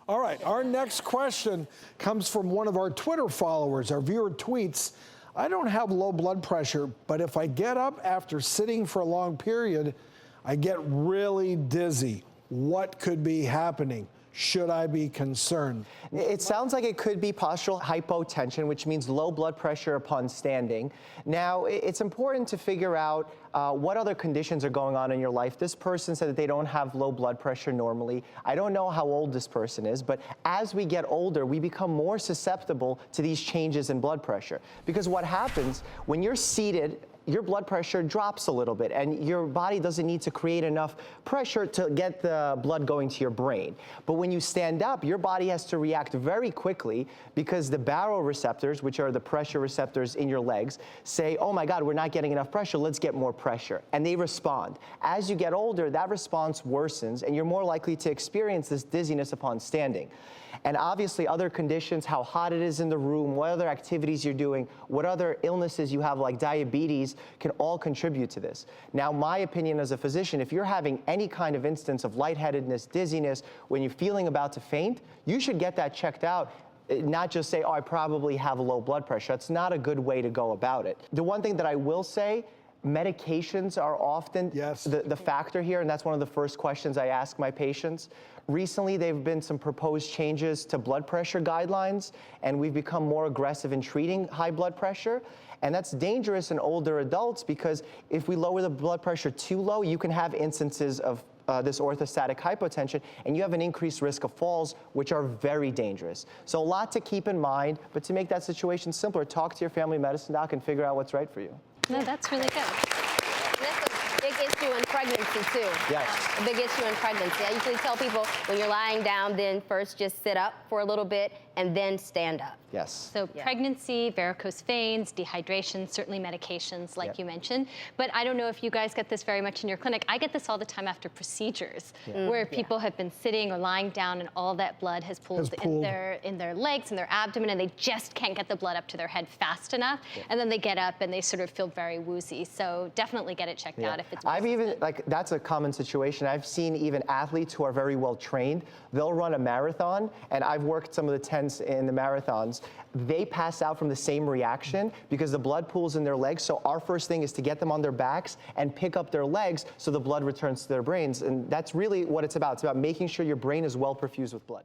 All right, our next question comes from one of our Twitter followers. Our viewer tweets, I don't have low blood pressure, but if I get up after sitting for a long period, I get really dizzy. What could be happening? Should I be concerned? It sounds like it could be postural hypotension, which means low blood pressure upon standing. Now, it's important to figure out what other conditions are going on in your life. This person said that they don't have low blood pressure normally. I don't know how old this person is, but as we get older, we become more susceptible to these changes in blood pressure. Because what happens when you're seated, your blood pressure drops a little bit and your body doesn't need to create enough pressure to get the blood going to your brain. But when you stand up, your body has to react very quickly because the baroreceptors, which are the pressure receptors in your legs, say, oh my God, we're not getting enough pressure, let's get more pressure. And they respond. As you get older, that response worsens and you're more likely to experience this dizziness upon standing. And obviously other conditions, how hot it is in the room, what other activities you're doing, what other illnesses you have like diabetes can all contribute to this. Now, my opinion as a physician, if you're having any kind of instance of lightheadedness, dizziness, when you're feeling about to faint, you should get that checked out. Not just say, oh, I probably have low blood pressure. That's not a good way to go about it. The one thing that I will say, medications are often the factor here, and that's one of the first questions I ask my patients. Recently, there have been some proposed changes to blood pressure guidelines, and we've become more aggressive in treating high blood pressure. And that's dangerous in older adults because if we lower the blood pressure too low, you can have instances of this orthostatic hypotension, and you have an increased risk of falls, which are very dangerous. So a lot to keep in mind, but to make that situation simpler, talk to your family medicine doc and figure out what's right for you. No, that's really good. That's a big issue in pregnancy, too. Yes. A big issue in pregnancy. I usually tell people when you're lying down, then first just sit up for a little bit and then stand up. Yes. So pregnancy, varicose veins, dehydration, certainly medications like you mentioned. But I don't know if you guys get this very much in your clinic. I get this all the time after procedures where people have been sitting or lying down and all that blood has pooled in their legs and their abdomen, and they just can't get the blood up to their head fast enough. And then they get up and they sort of feel very woozy. So definitely get it checked out if it's I've even, like, that's a common situation. I've seen even athletes who are very well trained, they'll run a marathon, and I've worked some of the tents in the marathons. They pass out from the same reaction because the blood pools in their legs. So our first thing is to get them on their backs and pick up their legs so the blood returns to their brains. And that's really what it's about. It's about making sure your brain is well perfused with blood.